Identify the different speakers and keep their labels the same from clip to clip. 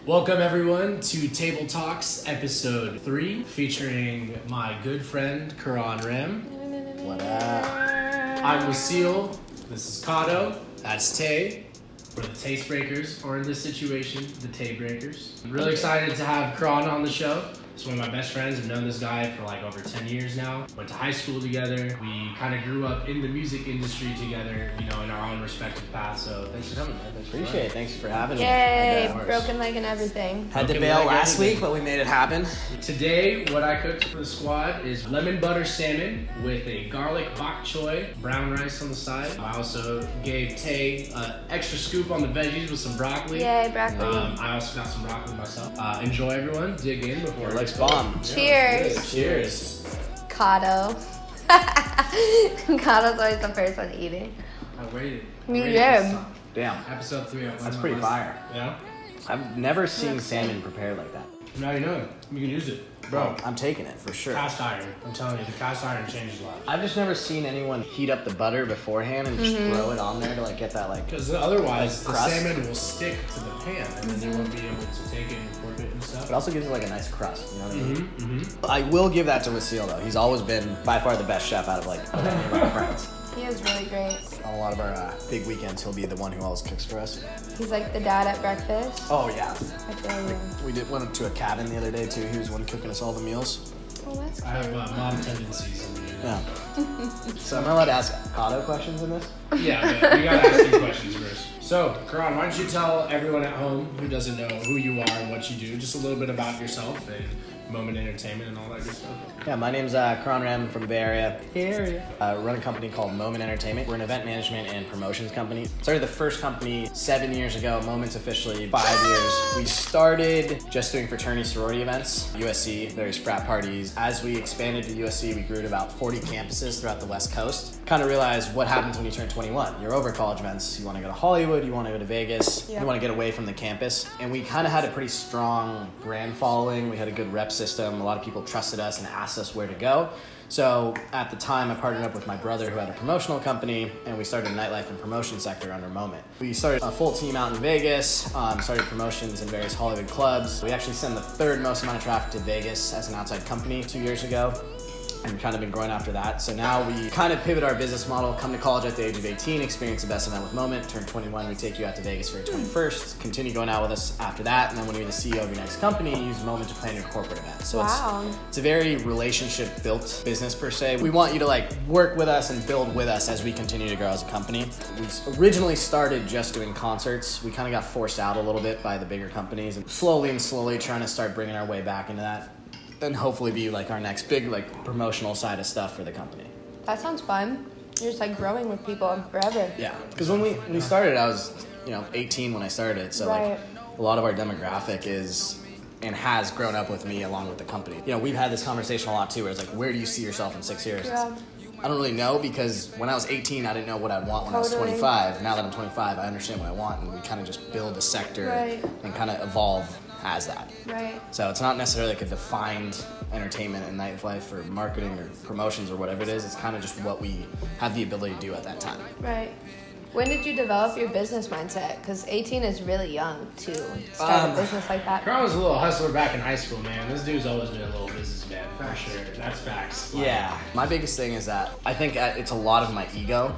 Speaker 1: Welcome everyone to Table Talks episode 3 featuring my good friend Karan Ram.
Speaker 2: What up?
Speaker 1: I'm Wasil. This is Kato. That's Tay. We're the Tastebreakers, or in this situation, the Taybreakers. I'm really excited to have Karan on the show. He's one of my best friends. I've known this guy for like over 10 years now. Went to high school together. We kind of grew up in the music industry together, you know, in our own respective paths. So thanks for coming, man.
Speaker 2: Appreciate it. Thanks for having me.
Speaker 3: Yay! Broken leg and everything.
Speaker 2: Had to bail last week, but we made it happen.
Speaker 1: Today, what I cooked for the squad is lemon butter salmon with a garlic bok choy, brown rice on the side. I also gave Tay an extra scoop on the veggies with some broccoli.
Speaker 3: Yay, broccoli.
Speaker 1: I also got some broccoli myself. Enjoy, everyone. Dig in before.
Speaker 2: Let's bomb.
Speaker 3: Cheers.
Speaker 1: Cheers.
Speaker 3: Kato. Kato's always the first one eating.
Speaker 1: I waited.
Speaker 3: You
Speaker 1: this
Speaker 3: did.
Speaker 1: time.
Speaker 2: Damn.
Speaker 1: Episode 3.
Speaker 2: That's pretty fire.
Speaker 1: Yeah?
Speaker 2: I've never seen salmon prepared like that.
Speaker 1: Now you know. You can use it. Bro,
Speaker 2: I'm taking it for sure.
Speaker 1: cast iron. I'm telling you, the cast iron changes a lot.
Speaker 2: I've just never seen anyone heat up the butter beforehand and just throw it on there to like get that like.
Speaker 1: Because otherwise, the
Speaker 2: crust?
Speaker 1: salmon will stick to the pan, and then you won't be able to take it and cook it and stuff.
Speaker 2: It also gives it like a nice crust. You know what I mean? I will give that to Wasil though. He's always been by far the best chef out of like any of our friends.
Speaker 3: He is really great.
Speaker 2: On a lot of our big weekends, he'll be the one who always cooks for us.
Speaker 3: He's like the dad at breakfast.
Speaker 2: Oh yeah.
Speaker 3: I feel you.
Speaker 2: We went to a cabin the other day too. He was the one cooking us all the meals.
Speaker 3: Oh, that's
Speaker 1: I have
Speaker 3: cute.
Speaker 1: mom tendencies in me.
Speaker 2: Yeah. So am I allowed to ask Kato questions in this?
Speaker 1: Yeah, but we gotta ask you questions first. So, Karan, why don't you tell everyone at home who doesn't know who you are and what you do, just a little bit about yourself and Moment Entertainment and all that good stuff.
Speaker 2: Yeah, my name's Karan Ram from the Bay Area. Run a company called Moment Entertainment. We're an event management and promotions company. Started the first company 7 years ago. Moment's officially 5 years. We started just doing fraternity sorority events, USC, various frat parties. As we expanded to USC, we grew to about 40 campuses throughout the West Coast. Kind of realized what happens when you turn 21. You're over college events. You want to go to Hollywood, you want to go to Vegas,
Speaker 3: Yeah.
Speaker 2: you want to get away from the campus. And we kind of had a pretty strong brand following. We had a good rep system. A lot of people trusted us and asked us where to go. So at the time, I partnered up with my brother who had a promotional company, and we started a nightlife and promotion sector under Moment. We started a full team out in Vegas, started promotions in various Hollywood clubs. We actually sent the third most amount of traffic to Vegas as an outside company 2 years ago. And kind of been growing after that. So now we kind of pivot our business model, come to college at the age of 18, experience the best event with Moment, turn 21, we take you out to Vegas for your 21st, continue going out with us after that, and then when you're the CEO of your next company, you use Moment to plan your corporate event. So it's a very relationship built business per se. We want you to like work with us and build with us as we continue to grow as a company. We originally started just doing concerts. We kind of got forced out a little bit by the bigger companies, and slowly trying to start bringing our way back into that. And hopefully be like our next big like promotional side of stuff for the company.
Speaker 3: That sounds fun. You're just like growing with people forever.
Speaker 2: Yeah, because when we started, I was 18 when I started, so
Speaker 3: Right.
Speaker 2: like a lot of our demographic is and has grown up with me along with the company. We've had this conversation a lot too, where it's like, where do you see yourself in 6 years?
Speaker 3: Yeah.
Speaker 2: I don't really know, because when I was 18, I didn't know what I'd want when I was
Speaker 3: Totally.
Speaker 2: 25. Now that I'm 25, I understand what I want, and we kind of just build a sector
Speaker 3: Right.
Speaker 2: and kind of evolve as that.
Speaker 3: Right.
Speaker 2: So it's not necessarily like a defined entertainment and nightlife or marketing or promotions or whatever it is. It's kind of just what we have the ability to do at that time.
Speaker 3: Right. When did you develop your business mindset? Because 18 is really young to start a business like that.
Speaker 1: Karan was a little hustler back in high school, man. This dude's always been a little businessman, for sure. That's facts.
Speaker 2: Yeah. My biggest thing is that I think it's a lot of my ego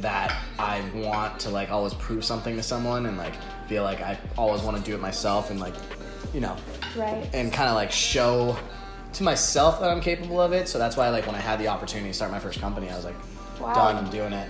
Speaker 2: that I want to like always prove something to someone and like feel like I always want to do it myself and like,
Speaker 3: Right.
Speaker 2: and kind of like show to myself that I'm capable of it. So that's why like when I had the opportunity to start my first company, I was like,
Speaker 3: Wow.
Speaker 2: done, I'm doing it,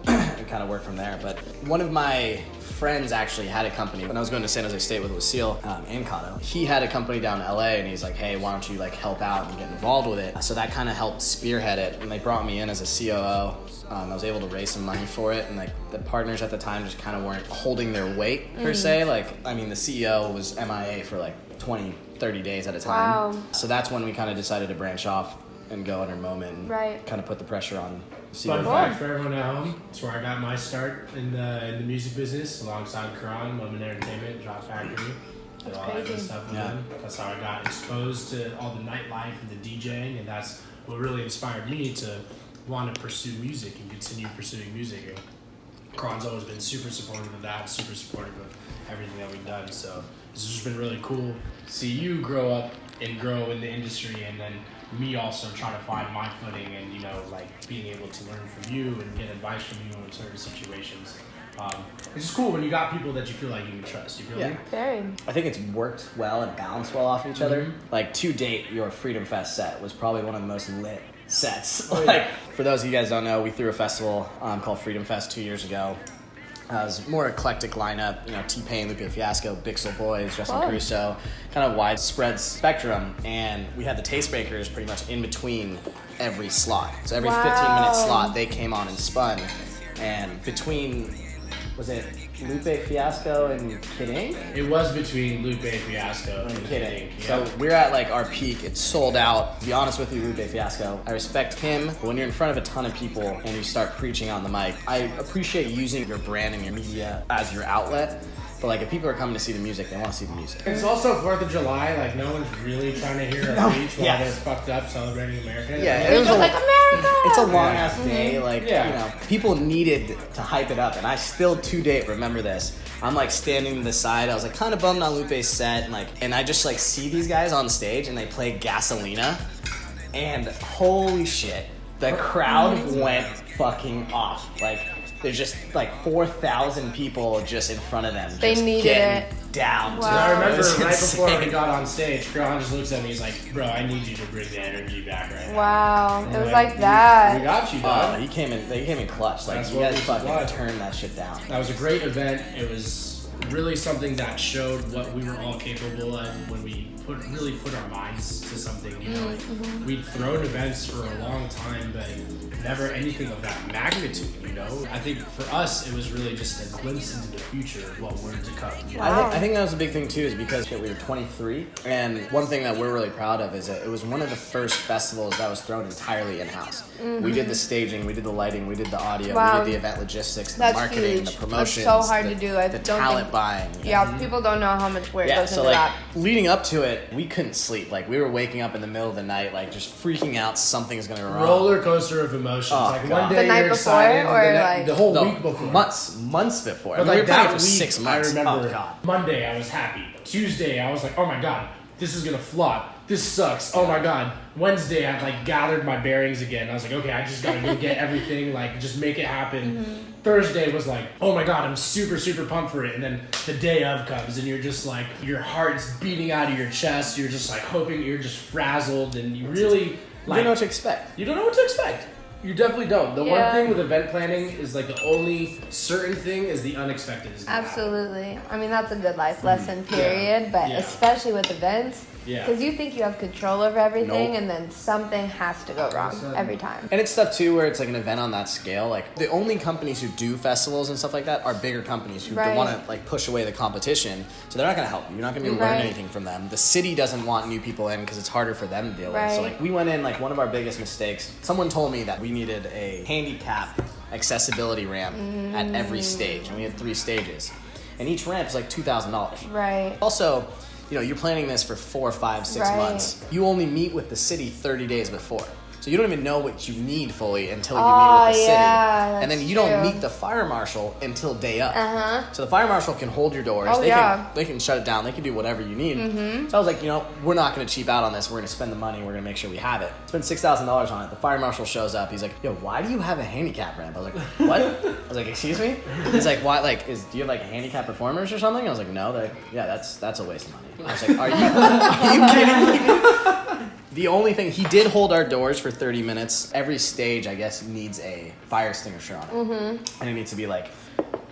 Speaker 2: and kind of work from there. But one of my friends actually had a company when I was going to San Jose State with Wasil and Kato. He had a company down in LA, and he's like, hey, why don't you like help out and get involved with it? So that kind of helped spearhead it, and they brought me in as a COO. I was able to raise some money for it, and like the partners at the time just kind of weren't holding their weight per se. Like, I mean, the CEO was MIA for like 20, 30 days at a time.
Speaker 3: Wow.
Speaker 2: So that's when we kind of decided to branch off and go under Moment and
Speaker 3: Right.
Speaker 2: kind of put the pressure on the
Speaker 1: Fun
Speaker 2: CEO.
Speaker 1: fact for everyone at home, it's where I got my start in the music business alongside Karan, Moment Entertainment, Drop Factory. Did all that good
Speaker 3: crazy.
Speaker 1: stuff with
Speaker 2: Yeah.
Speaker 1: them. That's how I got exposed to all the nightlife and the DJing, and that's what really inspired me to want to pursue music and continue pursuing music. Karan's always been super supportive of that, super supportive of everything that we've done. So it's just been really cool to see you grow up and grow in the industry, and then me also trying to find my footing and, you know, like being able to learn from you and get advice from you in certain situations. It's just cool when you got people that you feel like you can trust. You feel me?
Speaker 3: Very.
Speaker 2: I think it's worked well and balanced well off each other. Like, to date, your Freedom Fest set was probably one of the most lit sets. Like, for those of you guys who don't know, we threw a festival called Freedom Fest 2 years ago. It was more eclectic lineup, you know, T-Pain, Lupe Fiasco, Bixel Boys, Justin Caruso, kind of widespread spectrum. And we had the Tastebreakers pretty much in between every slot. So every 15-minute slot, they came on and spun. And between, was it Lupe Fiasco and Kidding?
Speaker 1: It was between Lupe Fiasco and
Speaker 2: Kidding.
Speaker 1: Yeah.
Speaker 2: So we're at like our peak. It's sold out. To be honest with you, Lupe Fiasco, I respect him. But when you're in front of a ton of people and you start preaching on the mic, I appreciate using your brand and your media as your outlet. But like, if people are coming to see the music, they want to see the music.
Speaker 1: It's also 4th of July. Like, no one's really trying to hear a speech while they're fucked up celebrating America.
Speaker 2: Yeah,
Speaker 3: It was like America.
Speaker 2: It's a long ass day. Like, you know, people needed to hype it up, and I still to date remember this. I'm like standing to the side. I was like kind of bummed on Lupe's set, and I just like see these guys on stage and they play Gasolina, and holy shit, the crowd went fucking off. Like, there's just like 4,000 people just in front of them.
Speaker 3: They
Speaker 2: just
Speaker 3: needed
Speaker 2: getting
Speaker 3: it.
Speaker 2: down.
Speaker 3: Wow.
Speaker 2: To
Speaker 1: I
Speaker 2: it.
Speaker 1: remember
Speaker 2: It was
Speaker 1: right before
Speaker 2: insane.
Speaker 1: we got on stage, Karan just looks at me. He's like, "Bro, I need you to bring the energy back right now."
Speaker 3: Wow. It
Speaker 1: I'm
Speaker 3: was like that.
Speaker 1: We got you,
Speaker 2: Oh,
Speaker 1: dog.
Speaker 2: they came in clutch. Like,
Speaker 1: That's
Speaker 2: you
Speaker 1: what
Speaker 2: guys
Speaker 1: we
Speaker 2: fucking
Speaker 1: supplied.
Speaker 2: turned that shit down.
Speaker 1: That was a great event. It was really something that showed what we were all capable of when we really put our minds to something. You know, we'd thrown events for a long time, but never anything of that magnitude. You know, I think for us, it was really just a glimpse into the future of what were to come. You know?
Speaker 2: I think that was a big thing too, is because we were 23, and one thing that we're really proud of is that it was one of the first festivals that was thrown entirely in-house. We did the staging, we did the lighting, we did the audio,
Speaker 3: Wow.
Speaker 2: we did the event logistics, the
Speaker 3: That's
Speaker 2: marketing,
Speaker 3: huge.
Speaker 2: the promotions.
Speaker 3: That's so hard
Speaker 2: the,
Speaker 3: to do. I
Speaker 2: the
Speaker 3: don't
Speaker 2: talent
Speaker 3: think-
Speaker 2: buying.
Speaker 3: Yeah, people don't know how much work
Speaker 2: Yeah,
Speaker 3: goes
Speaker 2: so
Speaker 3: into
Speaker 2: like
Speaker 3: that.
Speaker 2: leading up to it, we couldn't sleep. Like, we were waking up in the middle of the night, like just freaking out something's gonna go wrong.
Speaker 1: Roller coaster of emotions.
Speaker 2: Oh,
Speaker 1: like
Speaker 2: God.
Speaker 1: one day
Speaker 3: The night
Speaker 1: you're
Speaker 3: before,
Speaker 1: excited,
Speaker 3: or,
Speaker 1: the,
Speaker 3: like-
Speaker 1: the whole
Speaker 2: No,
Speaker 1: week before.
Speaker 2: months before.
Speaker 1: But
Speaker 2: I mean, we
Speaker 1: like
Speaker 2: were playing
Speaker 1: that
Speaker 2: for
Speaker 1: week,
Speaker 2: 6 months.
Speaker 1: I remember
Speaker 2: Oh, God.
Speaker 1: Monday I was happy. Tuesday I was like, oh my god, this is gonna flop. This sucks. Oh my god. Wednesday I like gathered my bearings again. I was like, okay, I just gotta go get everything, like just make it happen. Thursday was like, oh my god, I'm super pumped for it. And then the day of comes and you're just like, your heart's beating out of your chest. You're just like hoping, you're just frazzled, and you really
Speaker 2: You
Speaker 1: like
Speaker 2: don't know what to expect.
Speaker 1: you don't know what to expect. You definitely don't. The one
Speaker 3: Yeah.
Speaker 1: thing with event planning is like the only certain thing is the unexpected is gonna happen.
Speaker 3: Absolutely. I mean, that's a good life lesson, period. But
Speaker 1: Yeah.
Speaker 3: especially with events,
Speaker 1: Yeah.
Speaker 3: because you think you have control over everything,
Speaker 2: Nope.
Speaker 3: and then something has to go wrong
Speaker 1: 100%.
Speaker 3: every time.
Speaker 2: And it's stuff too where it's like an event on that scale. Like, the only companies who do festivals and stuff like that are bigger companies who
Speaker 3: Right.
Speaker 2: want to like push away the competition. So they're not going to help you. You're not going to be able to learn
Speaker 3: Right.
Speaker 2: anything from them. The city doesn't want new people in because it's harder for them to deal with. So
Speaker 3: Right.
Speaker 2: like, we went in, like, one of our biggest mistakes. Someone told me that we needed a handicap accessibility ramp at every stage, and we had 3 stages, and each ramp is like $2,000.
Speaker 3: Right.
Speaker 2: Also, you know, you're planning this for 4, 5, 6
Speaker 3: Right.
Speaker 2: months. You only meet with the city 30 days before. So you don't even know what you need fully until you meet
Speaker 3: Oh,
Speaker 2: with the city.
Speaker 3: yeah,
Speaker 2: And then
Speaker 3: that's
Speaker 2: you don't
Speaker 3: true.
Speaker 2: meet the fire marshal until day up.
Speaker 3: Uh-huh.
Speaker 2: So the fire marshal can hold your doors.
Speaker 3: Oh, yeah.
Speaker 2: They can shut it down. They can do whatever you need. So I was like, you know, we're not going to cheap out on this. We're going to spend the money. We're going to make sure we have it. Spend $6,000 on it. The fire marshal shows up. He's like, yo, why do you have a handicap ramp? I was like, what? I was like, excuse me? He's like, why? Like, do you have like handicap performers or something? I was like, no. They're like, yeah, that's a waste of money. I was like, are you kidding me? The only thing, he did hold our doors for 30 minutes. Every stage, I guess, needs a fire extinguisher on it. And it needs to be like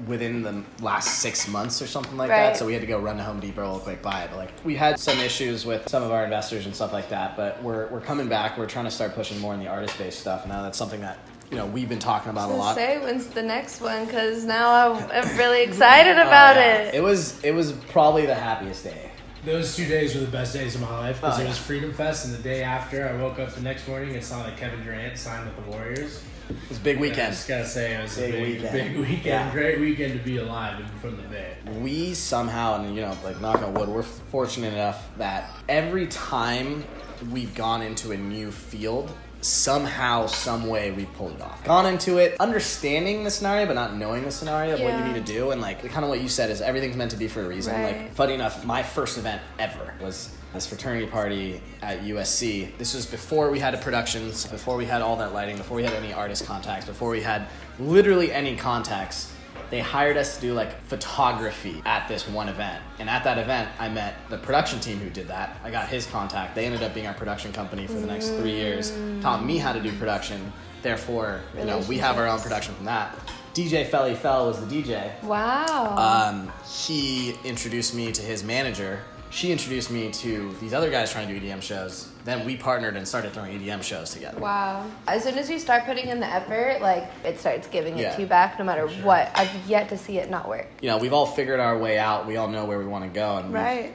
Speaker 2: within the last 6 months or something like
Speaker 3: Right.
Speaker 2: that. So we had to go run to Home Depot real quick, buy it. But like, we had some issues with some of our investors and stuff like that. But we're coming back. We're trying to start pushing more in the artist-based stuff. Now that's something that, you know, we've been talking about a lot.
Speaker 3: Say when's the next one? Because now I'm really excited about it.
Speaker 2: It was probably the happiest day.
Speaker 1: Those 2 days were the best days of my life because
Speaker 2: Oh,
Speaker 1: it
Speaker 2: yeah.
Speaker 1: was Freedom Fest, and the day after, I woke up the next morning and saw that Kevin Durant signed with the Warriors.
Speaker 2: It was a big
Speaker 1: I
Speaker 2: weekend.
Speaker 1: just gotta say, it was
Speaker 2: Big
Speaker 1: a
Speaker 2: weekend.
Speaker 1: big weekend.
Speaker 2: Yeah.
Speaker 1: Great weekend to be alive and from the Bay.
Speaker 2: We somehow, and you know, like, knock on wood, we're fortunate enough that every time we've gone into a new field, somehow, some way we pulled it off. Gone into it understanding the scenario, but not knowing the scenario of what you need to do. And like kind of what you said is everything's meant to be for a reason.
Speaker 3: Right.
Speaker 2: Like funny enough, my first event ever was this fraternity party at USC. This was before we had productions, before we had all that lighting, before we had any artist contacts, before we had literally any contacts. They hired us to do like photography at this one event. And at that event, I met the production team who did that. I got his contact. They ended up being our production company for the next 3 years, taught me how to do production. Therefore, you know, we have our own production from that. DJ Felly Fell was the DJ.
Speaker 3: Wow.
Speaker 2: He introduced me to his manager. She introduced me to these other guys trying to do EDM shows. Then we partnered and started throwing EDM shows together.
Speaker 3: Wow. As soon as you start putting in the effort, like, it starts giving it to you
Speaker 2: Yeah.
Speaker 3: back no matter what. I've yet to see it not work.
Speaker 2: You know, we've all figured our way out. We all know where we want to go. And
Speaker 3: Right.
Speaker 2: we've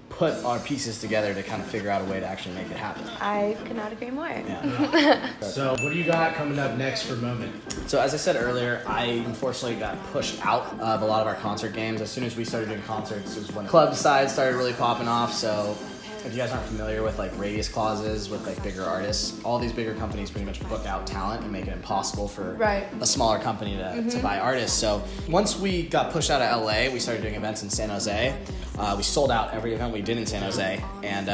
Speaker 2: put our pieces together to kind of figure out a way to actually make it happen.
Speaker 3: I could not agree more.
Speaker 2: Yeah.
Speaker 1: So what do you got coming up next for Moment?
Speaker 2: So as I said earlier, I unfortunately got pushed out of a lot of our concert games. As soon as we started doing concerts, it was when club side started really popping off. So if you guys aren't familiar with like radius clauses with like bigger artists, all these bigger companies pretty much book out talent and make it impossible for
Speaker 3: Right.
Speaker 2: a smaller company to buy artists. So once we got pushed out of LA, we started doing events in San Jose. We sold out every event we did in San Jose and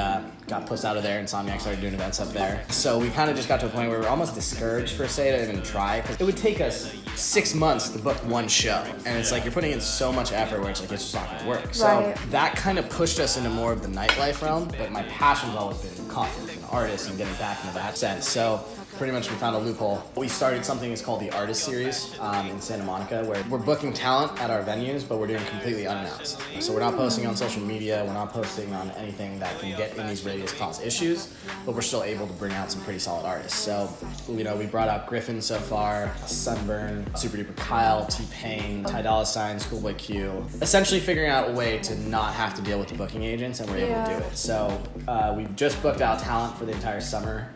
Speaker 2: got pushed out of there. Insomniac started doing events up there. So we kind of just got to a point where we were almost discouraged per se to even try, because it would take us 6 months to book one show. And it's like you're putting in so much effort where it's like it's just not gonna work. So
Speaker 3: Right.
Speaker 2: that kind of pushed us into more of the nightlife realm, but my passion's always been concerts and artists and getting back into that sense. So pretty much we found a loophole. We started something that's called the Artist Series in Santa Monica, where we're booking talent at our venues, but we're doing completely unannounced. So we're not posting on social media, we're not posting on anything that can get in these radius clause issues, but we're still able to bring out some pretty solid artists. So, you know, we brought out Griffin so far, Sunburn, Super Duper Kyle, T-Pain, Ty Dolla $ign, Schoolboy Q. Essentially figuring out a way to not have to deal with the booking agents, and we're able to do it. So we've just booked out talent for the entire summer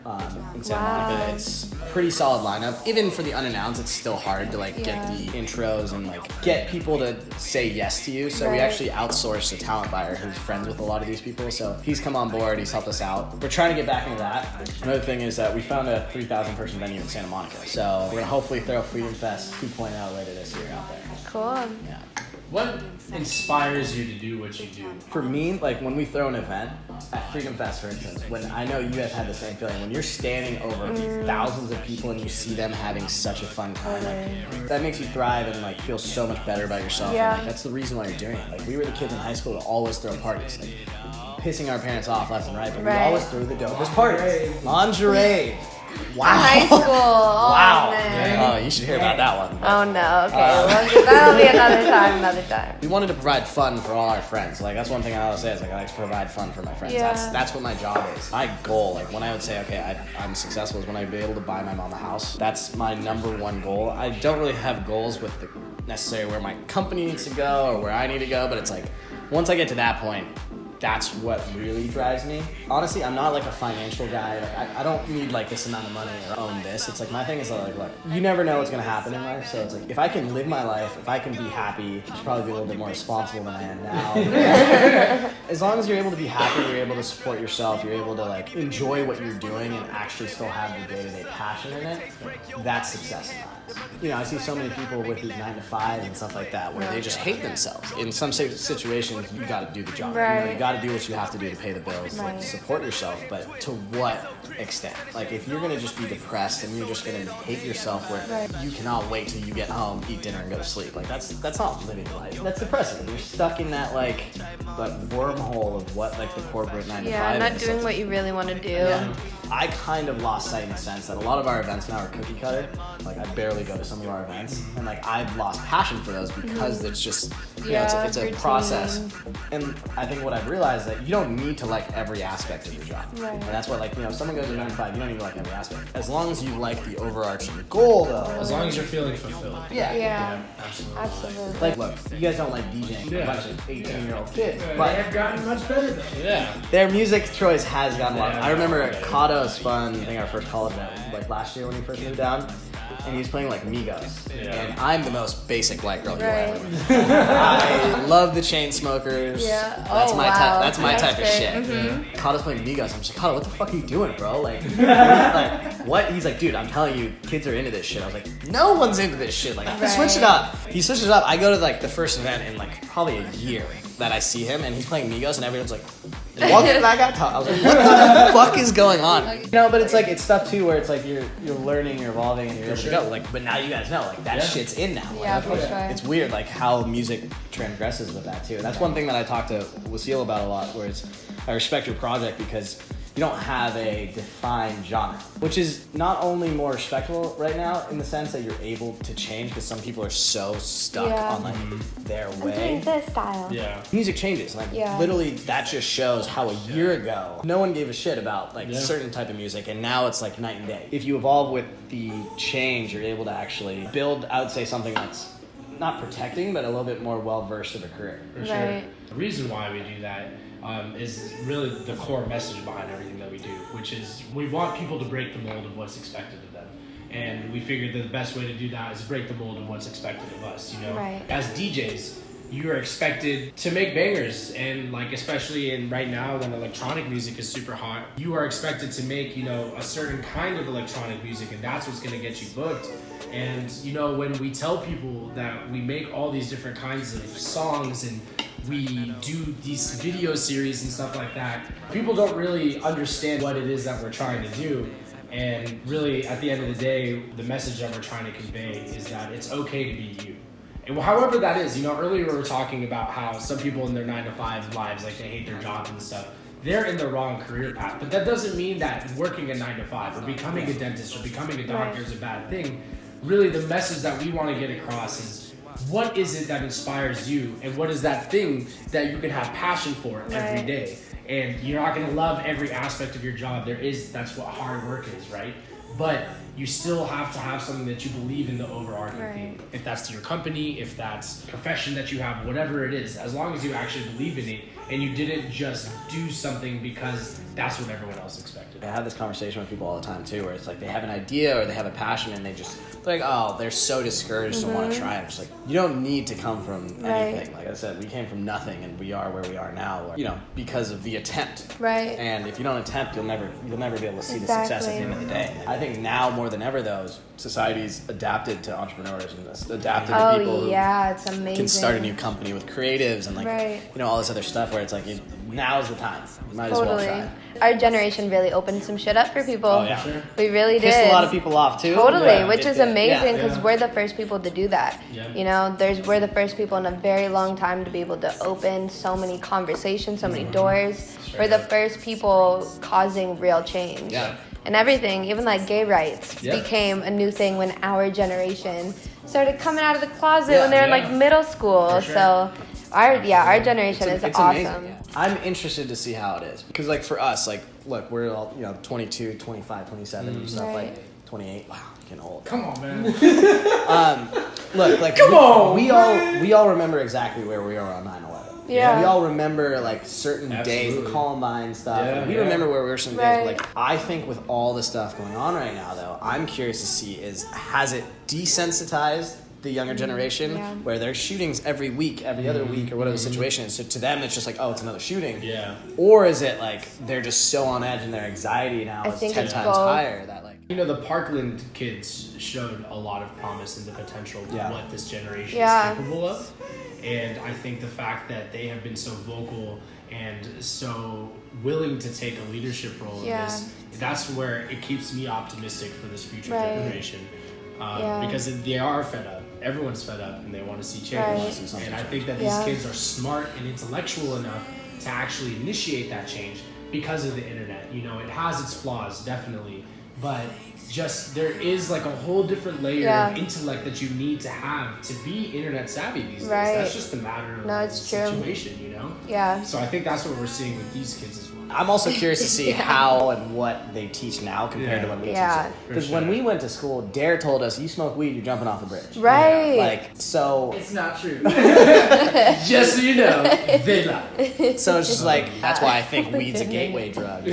Speaker 2: in Santa Monica. It's a pretty solid lineup. Even for the unannounced, it's still hard to like get the intros and like get people to say yes to you. So we actually outsourced a talent buyer who's friends with a lot of these people. So he's come on board, he's helped us out. We're trying to get back into that. Another thing is that we found a 3,000 person venue in Santa Monica. So we're gonna hopefully throw Freedom Fest 2.0 later this year out there.
Speaker 3: Cool.
Speaker 2: Yeah.
Speaker 1: What inspires you to do what you do?
Speaker 2: For me, like when we throw an event at Freedom Fest, for instance, when I know you guys had the same feeling, when you're standing over thousands of people and you see them having such a fun time, like, that makes you thrive and like feel so much better about yourself.
Speaker 3: Yeah.
Speaker 2: And, like, that's the reason why you're doing it. Like we were the kids in high school to always throw parties, like pissing our parents off left and right, but we always threw the dopest parties. Lingerie. Wow.
Speaker 3: High school. Oh,
Speaker 2: Wow.
Speaker 3: man.
Speaker 2: Oh, you should hear about that one.
Speaker 3: Oh no. Okay. Well, that'll be another time.
Speaker 2: We wanted to provide fun for all our friends. Like that's one thing I always say is like I like to provide fun for my friends.
Speaker 3: Yeah.
Speaker 2: That's what my job is. My goal, like when I would say okay, I'm successful, is when I'd be able to buy my mom a house. That's my number one goal. I don't really have goals with the necessarily where my company needs to go or where I need to go, but it's like once I get to that point, that's what really drives me. Honestly, I'm not like a financial guy. Like I don't need like this amount of money or own this. It's like my thing is like, look, you never know what's gonna happen in life. So it's like if I can live my life, if I can be happy, I should probably be a little bit more responsible than I am now. As long as you're able to be happy, you're able to support yourself, you're able to like enjoy what you're doing and actually still have the day-to-day passion in it, that's success in my eyes. You know, I see so many people with these 9 to 5 and stuff like that where they just hate themselves. In some situations, you gotta do the job.
Speaker 3: Right.
Speaker 2: You know, you gotta do what you have to do to pay the bills, like support yourself, but to what extent? Like if you're gonna just be depressed and you're just gonna hate yourself where you cannot wait till you get home, eat dinner, and go to sleep. Like that's not living life. That's depressing. You're stuck in that like wormhole of what like the corporate 9 to 5
Speaker 3: Yeah, not
Speaker 2: is.
Speaker 3: doing what you really want to do.
Speaker 2: Yeah. I kind of lost sight in the sense that a lot of our events now are cookie cutter. Like I barely go to some of our events, and like I've lost passion for those because it's just you know, it's a
Speaker 3: routine.
Speaker 2: process. And I think what I've realized that you don't need to like every aspect of your job.
Speaker 3: Right.
Speaker 2: And that's what like if someone goes to 9 to 5, you don't need to like every aspect. As long as you like the overarching goal though.
Speaker 1: As long as you're feeling fulfilled.
Speaker 3: Yeah.
Speaker 1: Absolutely.
Speaker 3: Absolutely.
Speaker 2: Like look, you guys don't like DJing a bunch of 18-year-old kids, but
Speaker 1: They have gotten much better though. Yeah.
Speaker 2: their music choice has gotten a lot. I remember Cato's Fun, I think our first college event, like last year when he first moved down, and he was playing like Migos.
Speaker 1: Yeah.
Speaker 2: And I'm the most basic white girl you'll
Speaker 3: Right.
Speaker 2: ever meet. I I love the Chainsmokers.
Speaker 3: Yeah.
Speaker 2: That's
Speaker 3: Oh,
Speaker 2: my
Speaker 3: wow.
Speaker 2: type. That's my
Speaker 3: That's
Speaker 2: type of
Speaker 3: great.
Speaker 2: shit.
Speaker 3: Mm-hmm.
Speaker 2: Kato's playing Migos. I'm just like, Kato, what the fuck are you doing, bro? Like, what? He's like, dude, I'm telling you, kids are into this shit. I was like, no one's into this shit. Like, switch it up. He switches it up. I go to like the first event in like probably a year that I see him, and he's playing Migos, and everyone's like, walking back at top. I was like, what the fuck is going on? No, but it's like, it's stuff too where it's like you're learning, you're evolving, and you're able to go. Like, but now you guys know, like, that shit's in now.
Speaker 3: Yeah,
Speaker 2: Like,
Speaker 3: for sure.
Speaker 2: it's weird, like, how music transgresses with that too. And that's one thing that I talk to Wasil about a lot, where it's, I respect your project because you don't have a defined genre, which is not only more respectable right now in the sense that you're able to change, because some people are so stuck on like their
Speaker 3: I'm
Speaker 2: way.
Speaker 3: doing this style.
Speaker 1: Yeah.
Speaker 2: Music changes. Like literally, that just shows how a year ago no one gave a shit about like certain type of music, and now it's like night and day. If you evolve with the change, you're able to actually build, I would say, something that's not protecting, but a little bit more well versed of a career.
Speaker 1: For sure. The reason why we do that is really the core message behind everything that we do, which is we want people to break the mold of what's expected of them. And we figured that the best way to do that is break the mold of what's expected of us, you know?
Speaker 3: Right.
Speaker 1: As DJs, you are expected to make bangers, and like especially in right now when electronic music is super hot, you are expected to make, you know, a certain kind of electronic music, and that's what's gonna get you booked. And you know, when we tell people that we make all these different kinds of songs and we do these video series and stuff like that, people don't really understand what it is that we're trying to do. And really, at the end of the day, the message that we're trying to convey is that it's okay to be you. And however that is, you know, earlier we were talking about how some people in their 9-to-5 lives, like they hate their jobs and stuff. They're in the wrong career path. But that doesn't mean that working a 9-to-5 or becoming a dentist or becoming a doctor is a bad thing. Really, the message that we want to get across is, what is it that inspires you, and what is that thing that you can have passion for every day? And you're not going to love every aspect of your job. That's what hard work is, right? But you still have to have something that you believe in, the overarching thing. If that's your company, if that's a profession that you have, whatever it is, as long as you actually believe in it and you didn't just do something because that's what everyone else expected.
Speaker 2: I have this conversation with people all the time too, where it's like they have an idea or they have a passion and they're like, oh, they're so discouraged and want to try. I'm just like, you don't need to come from anything. Like I said, we came from nothing and we are where we are now, you know, because of the attempt.
Speaker 3: Right.
Speaker 2: And if you don't attempt, you'll never be able to see the success at the end of the day. I think now more than ever, though, society's adapted to entrepreneurs and adapted to people who
Speaker 3: it's amazing.
Speaker 2: can start a new company with creatives and like you know, all this other stuff where it's like now's the time. You might as well try.
Speaker 3: Our generation really opened some shit up for people.
Speaker 2: Oh yeah, sure.
Speaker 3: We really did.
Speaker 2: Pissed a lot of people off too.
Speaker 3: Totally, which is amazing because we're the first people to do that.
Speaker 1: Yeah.
Speaker 3: You know, we're the first people in a very long time to be able to open so many conversations, so many doors. We're the first people causing real change.
Speaker 2: Yeah.
Speaker 3: And everything, even like gay rights became a new thing when our generation started coming out of the closet when they were in like middle school. So our generation is
Speaker 2: it's
Speaker 3: awesome.
Speaker 2: Amazing. I'm interested to see how it is. Because like for us, like look, we're all, you know, 22, 25, 27 and stuff, like 28. Wow, I'm getting old.
Speaker 1: Come on, man.
Speaker 2: Look, like we all remember exactly where we are on 9/11.
Speaker 3: Yeah.
Speaker 2: We all remember like certain days, the Columbine stuff.
Speaker 1: Yeah,
Speaker 2: we remember where we were some days. But, like I think with all the stuff going on right now, though, I'm curious to see has it desensitized the younger generation where there's shootings every week, every other week, or whatever the situation is. So to them, it's just like, oh, it's another shooting.
Speaker 1: Yeah.
Speaker 2: Or is it like they're just so on edge and their anxiety now is 10 times higher that like.
Speaker 1: You know, the Parkland kids showed a lot of promise and the potential of what this generation is capable of. And I think the fact that they have been so vocal and so willing to take a leadership role in this, that's where it keeps me optimistic for this future generation. Because they are fed up. Everyone's fed up and they want to see change. And I think that these kids are smart and intellectual enough to actually initiate that change because of the internet. You know, it has its flaws, definitely. But just there is like a whole different layer of intellect that you need to have to be internet savvy these days. That's just a matter of the situation, you know?
Speaker 3: Yeah.
Speaker 1: So I think that's what we're seeing with these kids as well.
Speaker 2: I'm also curious to see how and what they teach now compared to when we teach. Because when we went to school, Dare told us, you smoke weed, you're jumping off a bridge.
Speaker 3: Right.
Speaker 2: Like, so...
Speaker 1: It's not true. Just so you know, they lie.
Speaker 2: So it's just like, that's why I think weed's a gateway drug.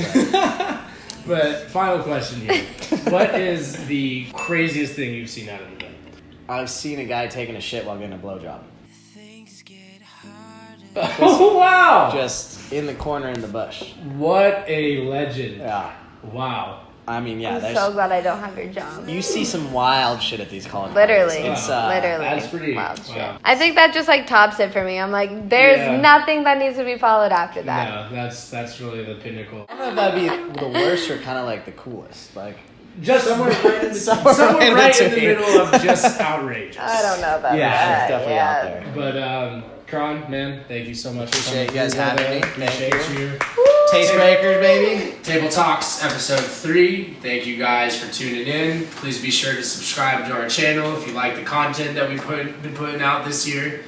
Speaker 1: But final question here. What is the craziest thing you've seen out of the event?
Speaker 2: I've seen a guy taking a shit while getting a blowjob.
Speaker 4: Things get
Speaker 1: Oh wow!
Speaker 2: Just in the corner in the bush.
Speaker 1: What a legend!
Speaker 2: Yeah.
Speaker 1: Wow.
Speaker 2: I mean, yeah.
Speaker 3: I'm so glad I don't have your job.
Speaker 2: You see some wild shit at these college
Speaker 3: Literally.
Speaker 2: parties. It's
Speaker 3: Literally.
Speaker 1: That's pretty
Speaker 3: wild
Speaker 1: wow.
Speaker 3: shit. I think that just like tops it for me. I'm like, there's nothing that needs to be followed after that.
Speaker 1: No, that's really the pinnacle.
Speaker 2: I don't know if that'd be the worst or kind of like the coolest. Like
Speaker 1: Just somewhere right in the,
Speaker 2: somewhere
Speaker 1: right in the
Speaker 2: between.
Speaker 1: middle of just outrageous.
Speaker 3: I don't know about
Speaker 2: yeah,
Speaker 3: that.
Speaker 2: it's definitely out there.
Speaker 1: But Karan, man, thank you so much for
Speaker 2: Appreciate
Speaker 1: coming.
Speaker 2: you guys
Speaker 1: through,
Speaker 2: having
Speaker 1: brother.
Speaker 2: me. Thank
Speaker 1: Appreciate
Speaker 2: you.
Speaker 1: you.
Speaker 2: Tastebreakers, baby.
Speaker 1: Table Talks, episode 3. Thank you guys for tuning in. Please be sure to subscribe to our channel if you like the content that we've been putting out this year.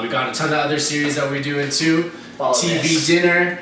Speaker 1: We got a ton of other series that we're doing too.
Speaker 2: Follow
Speaker 1: TV
Speaker 2: this.
Speaker 1: dinner,